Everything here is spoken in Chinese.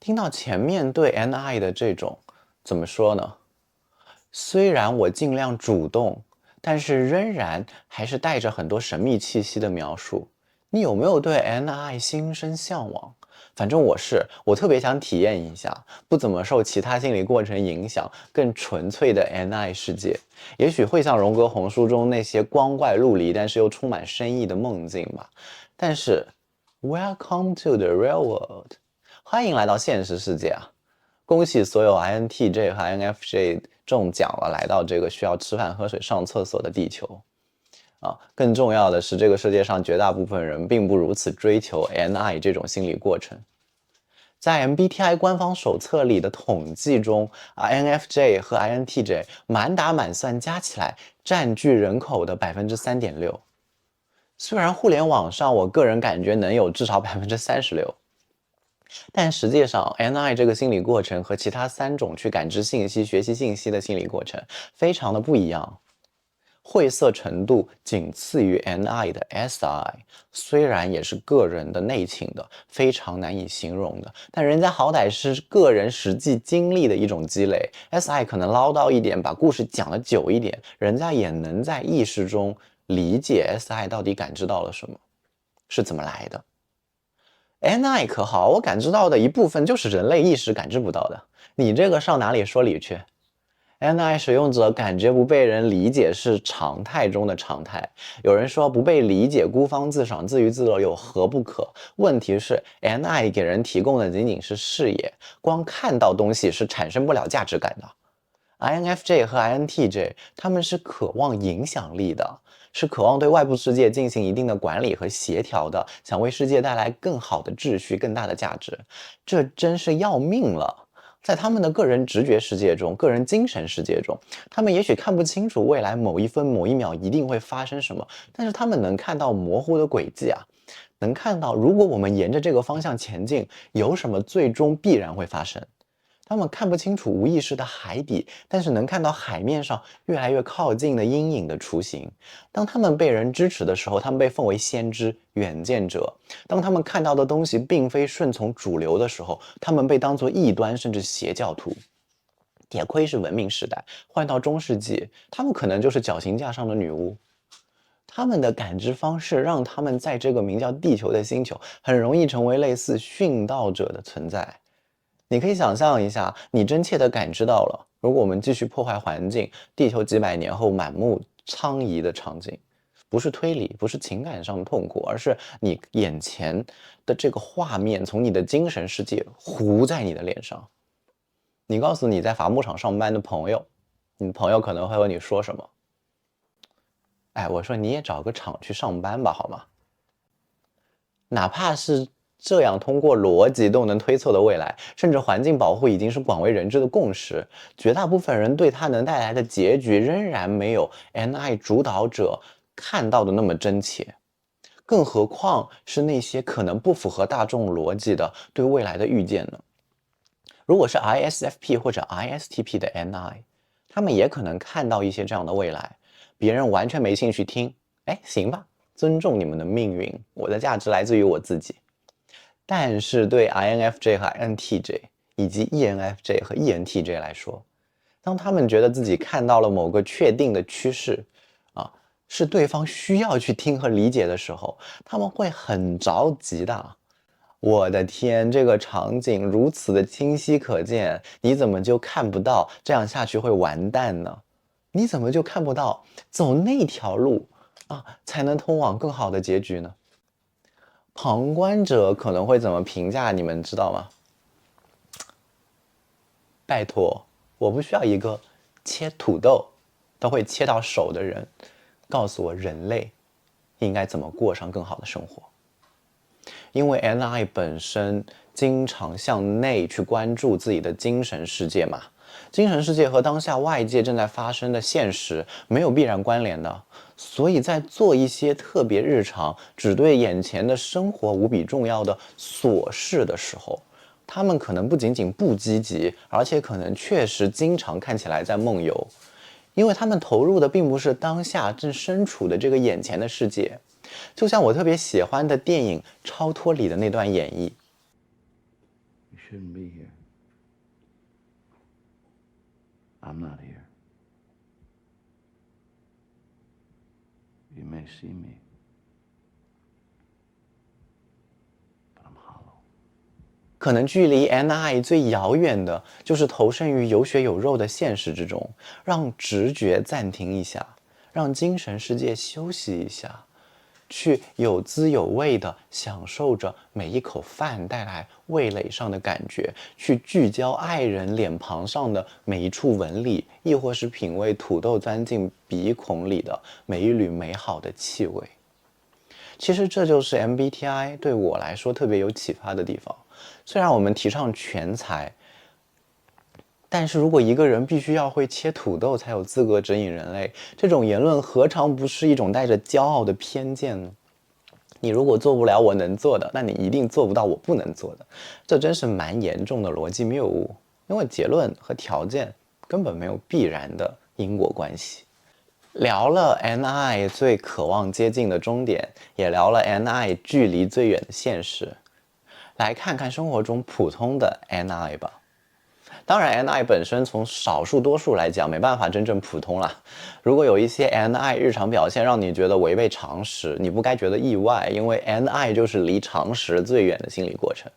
听到前面对 NI 的这种，怎么说呢？虽然我尽量主动，但是仍然还是带着很多神秘气息的描述。你有没有对 NI 心生向往？反正我特别想体验一下，不怎么受其他心理过程影响，更纯粹的 NI 世界。也许会像荣格红书中那些光怪陆离，但是又充满深意的梦境吧。但是 Welcome to the real world， 欢迎来到现实世界啊！恭喜所有 INTJ 和 INFJ 中奖了，来到这个需要吃饭、喝水、上厕所的地球啊！更重要的是，这个世界上绝大部分人并不如此追求 NI 这种心理过程。在 MBTI 官方手册里的统计中 ，INFJ 和 INTJ 满打满算加起来占据人口的 3.6%。虽然互联网上我个人感觉能有至少 36%，但实际上 NI 这个心理过程和其他3种去感知信息、学习信息的心理过程非常的不一样。晦涩程度仅次于 NI 的 SI， 虽然也是个人的内情的，非常难以形容的，但人家好歹是个人实际经历的一种积累。SI 可能唠叨一点，把故事讲得久一点，人家也能在意识中理解 SI 到底感知到了什么，是怎么来的。NI 可好，我感知到的一部分就是人类意识感知不到的，你这个上哪里说理去？NI 使用者感觉不被人理解是常态中的常态。有人说不被理解，孤芳自赏，自娱自乐有何不可？问题是 NI 给人提供的仅仅是视野，光看到东西是产生不了价值感的。INFJ 和 INTJ 他们是渴望影响力的，是渴望对外部世界进行一定的管理和协调的，想为世界带来更好的秩序、更大的价值。这真是要命了。在他们的个人直觉世界中，个人精神世界中，他们也许看不清楚未来某一分某一秒一定会发生什么，但是他们能看到模糊的轨迹啊，能看到如果我们沿着这个方向前进，有什么最终必然会发生。他们看不清楚无意识的海底，但是能看到海面上越来越靠近的阴影的雏形。当他们被人支持的时候，他们被奉为先知、远见者；当他们看到的东西并非顺从主流的时候，他们被当作异端甚至邪教徒。也亏是文明时代，换到中世纪，他们可能就是绞刑架上的女巫。他们的感知方式让他们在这个名叫地球的星球，很容易成为类似殉道者的存在。你可以想象一下，你真切地感知到了，如果我们继续破坏环境，地球几百年后满目苍夷的场景，不是推理，不是情感上的痛苦，而是你眼前的这个画面从你的精神世界糊在你的脸上。你告诉你在伐木场上班的朋友，你的朋友可能会和你说什么？哎，我说你也找个厂去上班吧，好吗？哪怕是这样通过逻辑都能推测的未来，甚至环境保护已经是广为人知的共识，绝大部分人对它能带来的结局仍然没有 NI 主导者看到的那么真切。更何况是那些可能不符合大众逻辑的对未来的预见呢？如果是 ISFP 或者 ISTP 的 NI， 他们也可能看到一些这样的未来，别人完全没兴趣听，哎，行吧，尊重你们的命运，我的价值来自于我自己。但是对 INFJ 和 INTJ 以及 ENFJ 和 ENTJ 来说，当他们觉得自己看到了某个确定的趋势啊，是对方需要去听和理解的时候，他们会很着急的。我的天，这个场景如此的清晰可见，你怎么就看不到这样下去会完蛋呢？你怎么就看不到走那条路啊才能通往更好的结局呢？旁观者可能会怎么评价你们知道吗？拜托，我不需要一个切土豆都会切到手的人告诉我人类应该怎么过上更好的生活。因为 NI 本身经常向内去关注自己的精神世界嘛，精神世界和当下外界正在发生的现实没有必然关联的，所以在做一些特别日常、只对眼前的生活无比重要的琐事的时候，他们可能不仅仅不积极，而且可能确实经常看起来在梦游，因为他们投入的并不是当下正身处的这个眼前的世界。就像我特别喜欢的电影《超脱》里的那段演绎， shouldn't be here. I'm not here. You may see me, but I'm hollow. 可能距离 NI 最遥远的，就是投身于有血有肉的现实之中，让直觉暂停一下，让精神世界休息一下，去有滋有味地享受着每一口饭带来味蕾上的感觉，去聚焦爱人脸庞上的每一处纹理，亦或是品味土豆钻进鼻孔里的每一缕美好的气味。其实这就是 MBTI 对我来说特别有启发的地方。虽然我们提倡全才，但是如果一个人必须要会切土豆才有资格指引人类，这种言论何尝不是一种带着骄傲的偏见呢？你如果做不了我能做的，那你一定做不到我不能做的，这真是蛮严重的逻辑谬误，因为结论和条件根本没有必然的因果关系。聊了 NI 最渴望接近的终点，也聊了 NI 距离最远的现实，来看看生活中普通的 NI 吧。当然 NI 本身从少数多数来讲没办法真正普通啦。如果有一些 NI 日常表现让你觉得违背常识，你不该觉得意外，因为 NI 就是离常识最远的心理过程。